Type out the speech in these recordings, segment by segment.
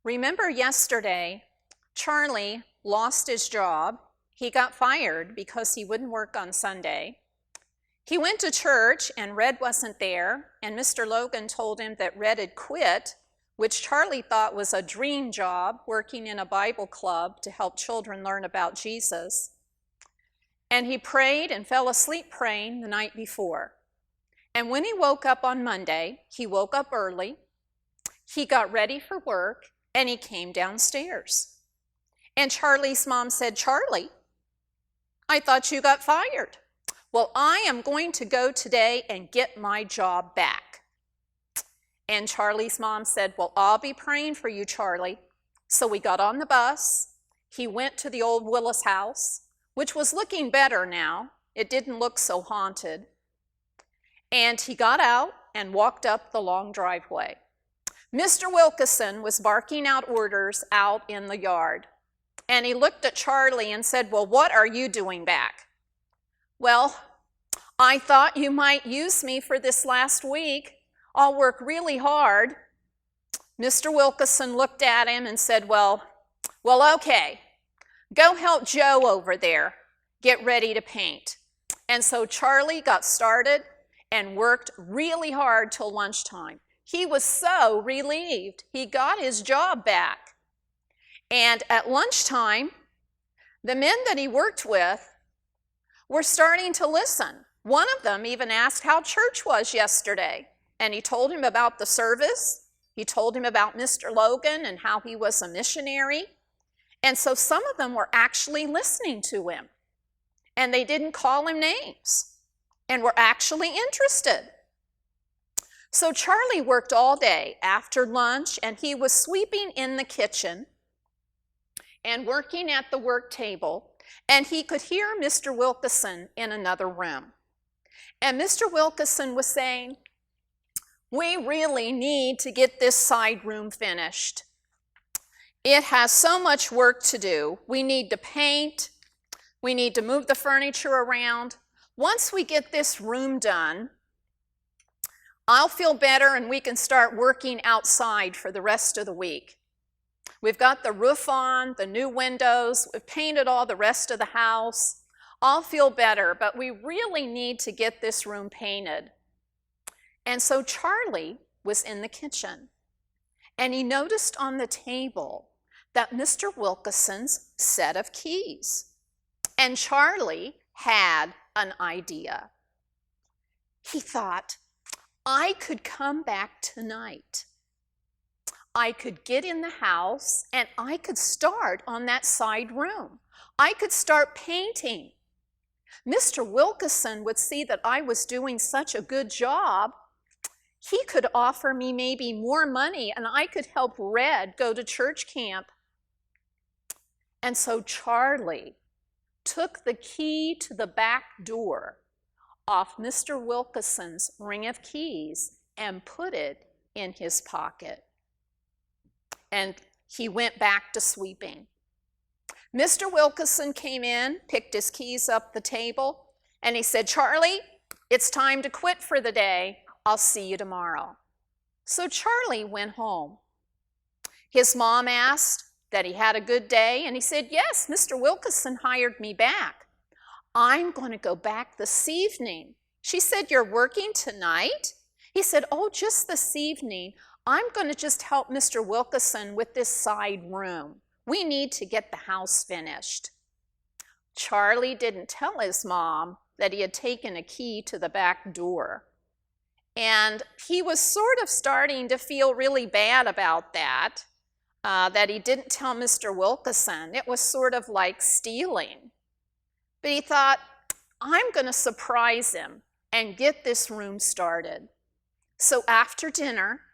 Remember yesterday, Charlie lost his job. He got fired because he wouldn't work on Sunday. He went to church and Red wasn't there, and Mr. Logan told him that Red had quit, which Charlie thought was a dream job, working in a Bible club to help children learn about Jesus. And he prayed and fell asleep praying the night before. And when he woke up on Monday, he woke up early, he got ready for work, and he came downstairs. And Charlie's mom said, "Charlie, I thought you got fired." "Well, I am going to go today and get my job back." And Charlie's mom said, "Well, I'll be praying for you, Charlie." So we got on the bus. He went to the old Willis house, which was looking better now. It didn't look so haunted. And he got out and walked up the long driveway. Mr. Wilkeson was barking out orders out in the yard. And he looked at Charlie and said, "Well, what are you doing back?" "Well, I thought you might use me for this last week. I'll work really hard." Mr. Wilkeson looked at him and said, well, okay, go help Joe over there get ready to paint." And so Charlie got started and worked really hard till lunchtime. He was so relieved. He got his job back. And at lunchtime, the men that he worked with were starting to listen. One of them even asked how church was yesterday. And he told him about the service. He told him about Mr. Logan and how he was a missionary. And so some of them were actually listening to him. And they didn't call him names and were actually interested. So Charlie worked all day after lunch, and he was sweeping in the kitchen and working at the work table, and he could hear Mr. Wilkeson in another room. And Mr. Wilkeson was saying, "We really need to get this side room finished. It has so much work to do. We need to paint. We need to move the furniture around. Once we get this room done, I'll feel better and we can start working outside for the rest of the week. We've got the roof on, the new windows, we've painted all the rest of the house. I'll feel better, but we really need to get this room painted." And so Charlie was in the kitchen, and he noticed on the table that Mr. Wilkeson's set of keys. And Charlie had an idea. He thought, "I could come back tonight. I could get in the house and I could start on that side room. I could start painting. Mr. Wilkeson would see that I was doing such a good job. He could offer me maybe more money and I could help Red go to church camp." And so Charlie took the key to the back door off Mr. Wilkeson's ring of keys and put it in his pocket. And he went back to sweeping. Mr. Wilkeson came in, picked his keys up the table, and he said, "Charlie, it's time to quit for the day. I'll see you tomorrow." So Charlie went home. His mom asked that he had a good day, and he said, "Yes, Mr. Wilkeson hired me back. I'm going to go back this evening." She said, "You're working tonight?" He said, "Oh, just this evening. I'm going to just help Mr. Wilkeson with this side room. We need to get the house finished." Charlie didn't tell his mom that he had taken a key to the back door. And he was sort of starting to feel really bad about that he didn't tell Mr. Wilkeson. It was sort of like stealing. But he thought, "I'm going to surprise him and get this room started." So after dinner,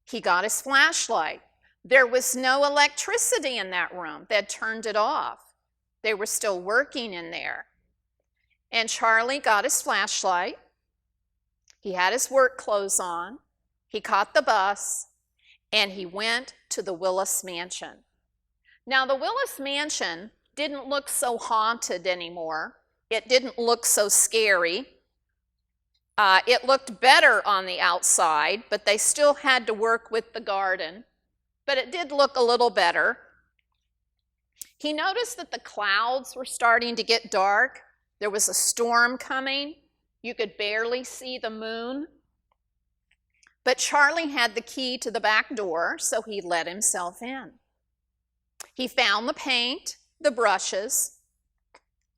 he got his flashlight. There was no electricity in that room. They'd turned it off. They were still working in there. And Charlie got his flashlight. He had his work clothes on. He caught the bus, and he went to the Willis mansion. Now, the Willis mansion didn't look so haunted anymore. It didn't look so scary. It looked better on the outside, but they still had to work with the garden. but it did look a little better. He noticed that the clouds were starting to get dark. There was a storm coming. You could barely see the moon. But Charlie had the key to the back door, so he let himself in. He found the paint, the brushes.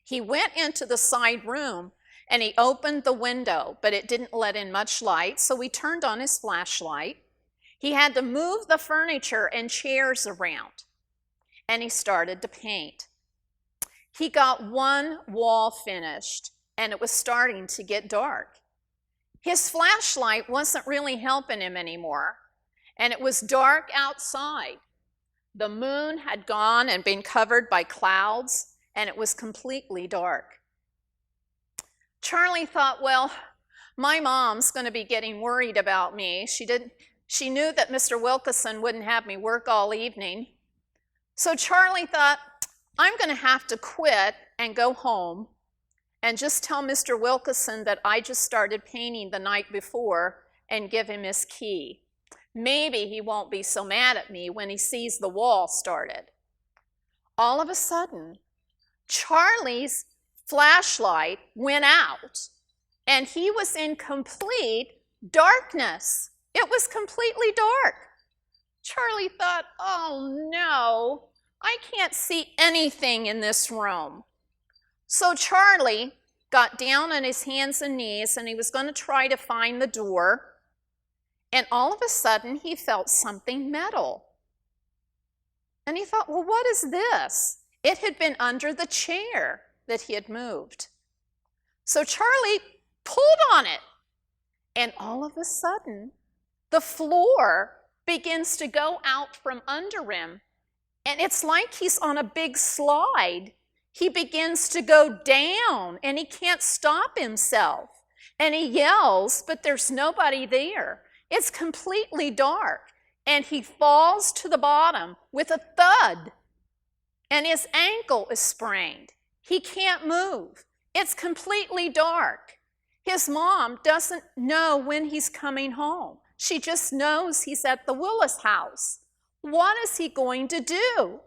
He went into the side room and he opened the window, but it didn't let in much light, so he turned on his flashlight. He had to move the furniture and chairs around, and he started to paint. He got one wall finished, and it was starting to get dark. His flashlight wasn't really helping him anymore, and it was dark outside. The moon had gone and been covered by clouds, and it was completely dark. Charlie thought, well, my mom's going to be getting worried about me. She knew that Mr. Wilkeson wouldn't have me work all evening. So Charlie thought, I'm going to have to quit and go home and just tell Mr. Wilkeson that I just started painting the night before and give him his key. Maybe he won't be so mad at me when he sees the wall started. All of a sudden, Charlie's flashlight went out, and he was in complete darkness. It was completely dark. Charlie thought, oh no, I can't see anything in this room. So Charlie got down on his hands and knees, and he was going to try to find the door, and all of a sudden he felt something metal. And he thought, well, what is this? It had been under the chair that he had moved. So Charlie pulled on it, and all of a sudden the floor begins to go out from under him, and it's like he's on a big slide. He begins to go down, and he can't stop himself. And he yells, but there's nobody there. It's completely dark, and he falls to the bottom with a thud, and his ankle is sprained. He can't move. It's completely dark. His mom doesn't know when he's coming home. She just knows he's at the Willis house. What is he going to do?